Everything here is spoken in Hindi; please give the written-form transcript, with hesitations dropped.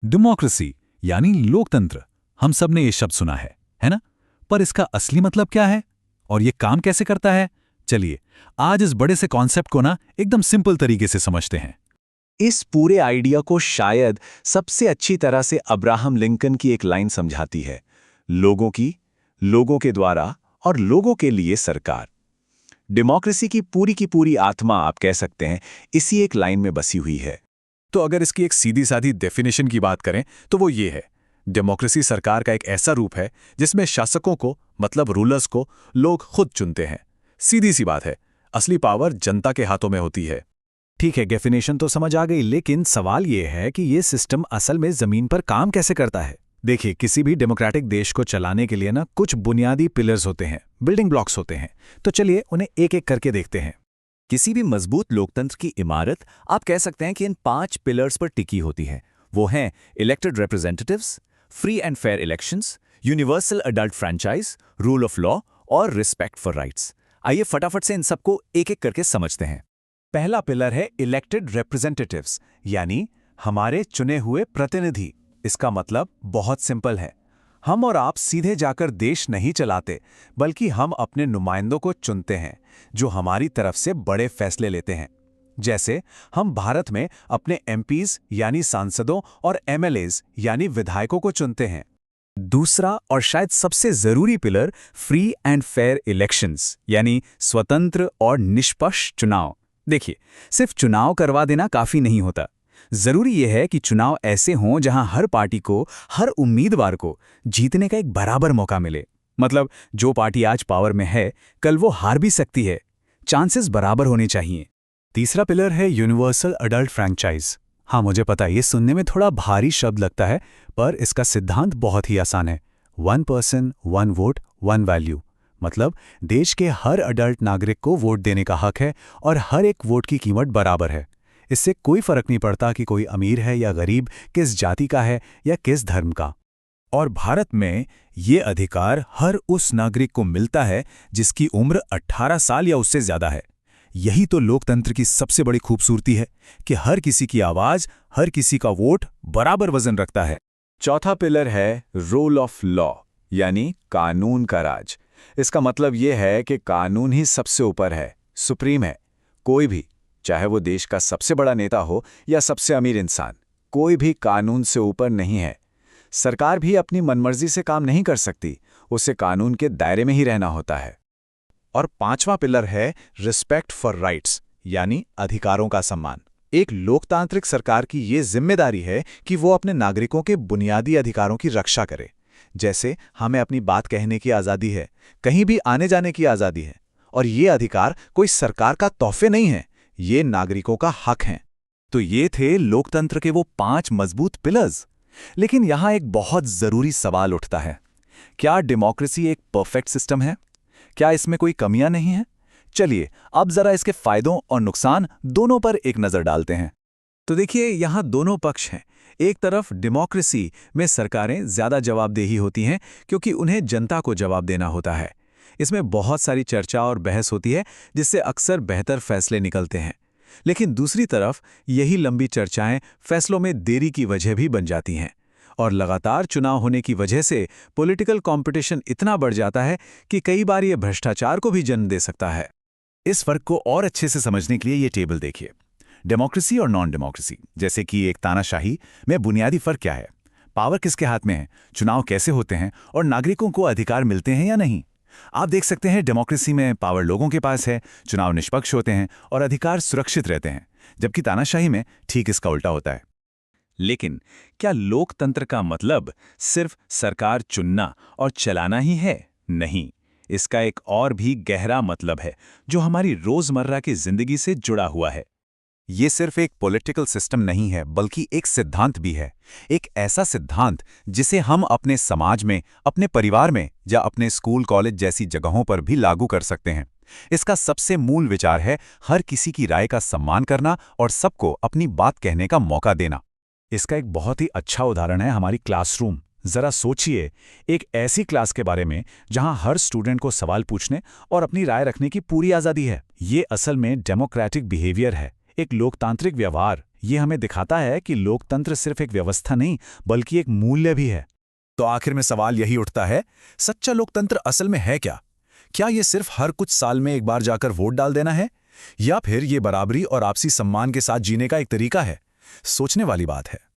डेमोक्रेसी यानी लोकतंत्र, हम सब ने ये शब्द सुना है ना? पर इसका असली मतलब क्या है और ये काम कैसे करता है? चलिए आज इस बड़े से कॉन्सेप्ट को ना एकदम सिंपल तरीके से समझते हैं। इस पूरे आइडिया को शायद सबसे अच्छी तरह से अब्राहम लिंकन की एक लाइन समझाती है। लोगों के द्वारा और लोगों के लिए सरकार। डेमोक्रेसी की पूरी आत्मा आप कह सकते हैं इसी एक लाइन में बसी हुई है। तो अगर इसकी एक सीधी साधी डेफिनेशन की बात करें तो वो ये है, डेमोक्रेसी सरकार का एक ऐसा रूप है जिसमें शासकों को मतलब रूलर्स को लोग खुद चुनते हैं। सीधी सी बात है, असली पावर जनता के हाथों में होती है। ठीक है, डेफिनेशन तो समझ आ गई, लेकिन सवाल ये है कि ये सिस्टम असल में जमीन पर काम कैसे करता है। देखिए, किसी भी डेमोक्रेटिक देश को चलाने के लिए ना कुछ बुनियादी पिलर्स होते हैं, बिल्डिंग ब्लॉक्स होते हैं। तो चलिए उन्हें एक एक करके देखते हैं। किसी भी मजबूत लोकतंत्र की इमारत आप कह सकते हैं कि इन 5 पिलर्स पर टिकी होती है। वो हैं elected representatives, free and fair elections, universal adult franchise, rule of law और रिस्पेक्ट फॉर राइट्स। आइए फटाफट से इन सबको एक एक करके समझते हैं। पहला पिलर है इलेक्टेड रिप्रेजेंटेटिव्स, यानी हमारे चुने हुए प्रतिनिधि। इसका मतलब बहुत सिंपल है, हम और आप सीधे जाकर देश नहीं चलाते, बल्कि हम अपने नुमाइंदों को चुनते हैं जो हमारी तरफ से बड़े फैसले लेते हैं। जैसे हम भारत में अपने एमपीज यानी सांसदों और एमएलएज यानी विधायकों को चुनते हैं। दूसरा और शायद सबसे जरूरी pillar free and fair elections, यानी स्वतंत्र और निष्पक्ष चुनाव। देखिए, सिर्फ चुनाव करवा देना काफी नहीं होता, जरूरी यह है कि चुनाव ऐसे हों जहां हर पार्टी को, हर उम्मीदवार को जीतने का एक बराबर मौका मिले। मतलब जो पार्टी आज पावर में है, कल वो हार भी सकती है, चांसेस बराबर होने चाहिए। तीसरा पिलर है यूनिवर्सल अडल्ट फ्रैंचाइज। हाँ, मुझे पता है ये सुनने में थोड़ा भारी शब्द लगता है, पर इसका सिद्धांत बहुत ही आसान है। 1 पर्सन 1 वोट 1 वैल्यू। मतलब देश के हर अडल्ट नागरिक को वोट देने का हक है और हर एक वोट की कीमत बराबर है। इससे कोई फर्क नहीं पड़ता कि कोई अमीर है या गरीब, किस जाति का है या किस धर्म का। और भारत में ये अधिकार हर उस नागरिक को मिलता है जिसकी उम्र 18 साल या उससे ज्यादा है। यही तो लोकतंत्र की सबसे बड़ी खूबसूरती है कि हर किसी की आवाज, हर किसी का वोट बराबर वजन रखता है। चौथा पिलर है रूल ऑफ लॉ, यानी कानून का राज। इसका मतलब यह है कि कानून ही सबसे ऊपर है, सुप्रीम है। कोई भी, चाहे वो देश का सबसे बड़ा नेता हो या सबसे अमीर इंसान, कोई भी कानून से ऊपर नहीं है। सरकार भी अपनी मनमर्जी से काम नहीं कर सकती, उसे कानून के दायरे में ही रहना होता है। और पांचवा पिलर है रिस्पेक्ट फॉर राइट्स, यानी अधिकारों का सम्मान। एक लोकतांत्रिक सरकार की ये जिम्मेदारी है कि वो अपने नागरिकों के बुनियादी अधिकारों की रक्षा करे। जैसे हमें अपनी बात कहने की आज़ादी है, कहीं भी आने जाने की आज़ादी है, और ये अधिकार कोई सरकार का तोहफे नहीं है, ये नागरिकों का हक हैं। तो ये थे लोकतंत्र के वो 5 मजबूत पिलर्स। लेकिन यहां एक बहुत जरूरी सवाल उठता है, क्या डेमोक्रेसी एक परफेक्ट सिस्टम है? क्या इसमें कोई कमियां नहीं है? चलिए अब जरा इसके फायदों और नुकसान दोनों पर एक नजर डालते हैं। तो देखिए, यहां दोनों पक्ष हैं। एक तरफ डेमोक्रेसी में सरकारें ज्यादा जवाबदेही होती हैं क्योंकि उन्हें जनता को जवाब देना होता है। इसमें बहुत सारी चर्चा और बहस होती है जिससे अक्सर बेहतर फैसले निकलते हैं। लेकिन दूसरी तरफ यही लंबी चर्चाएं फैसलों में देरी की वजह भी बन जाती हैं, और लगातार चुनाव होने की वजह से पॉलिटिकल कंपटीशन इतना बढ़ जाता है कि कई बार ये भ्रष्टाचार को भी जन्म दे सकता है। इस फर्क को और अच्छे से समझने के लिए ये टेबल देखिए। डेमोक्रेसी और नॉन डेमोक्रेसी, जैसे कि एक तानाशाही में बुनियादी फर्क क्या है? पावर किसके हाथ में है, चुनाव कैसे होते हैं और नागरिकों को अधिकार मिलते हैं या नहीं। आप देख सकते हैं डेमोक्रेसी में पावर लोगों के पास है, चुनाव निष्पक्ष होते हैं और अधिकार सुरक्षित रहते हैं, जबकि तानाशाही में ठीक इसका उल्टा होता है। लेकिन क्या लोकतंत्र का मतलब सिर्फ सरकार चुनना और चलाना ही है? नहीं, इसका एक और भी गहरा मतलब है जो हमारी रोजमर्रा की जिंदगी से जुड़ा हुआ है। ये सिर्फ एक पॉलिटिकल सिस्टम नहीं है, बल्कि एक सिद्धांत भी है। एक ऐसा सिद्धांत जिसे हम अपने समाज में, अपने परिवार में या अपने स्कूल कॉलेज जैसी जगहों पर भी लागू कर सकते हैं। इसका सबसे मूल विचार है हर किसी की राय का सम्मान करना और सबको अपनी बात कहने का मौका देना। इसका एक बहुत ही अच्छा उदाहरण है हमारी क्लासरूम। जरा सोचिए, एक ऐसी क्लास के बारे में जहां हर स्टूडेंट को सवाल पूछने और अपनी राय रखने की पूरी आज़ादी है। ये असल में डेमोक्रेटिक बिहेवियर है, एक लोकतांत्रिक व्यवहार, ये हमें दिखाता है कि लोकतंत्र सिर्फ एक व्यवस्था नहीं बल्कि एक मूल्य भी है। तो आखिर में सवाल यही उठता है, सच्चा लोकतंत्र असल में है क्या? क्या ये सिर्फ हर कुछ साल में एक बार जाकर वोट डाल देना है, या फिर ये बराबरी और आपसी सम्मान के साथ जीने का एक तरीका है? सोचने वाली बात है।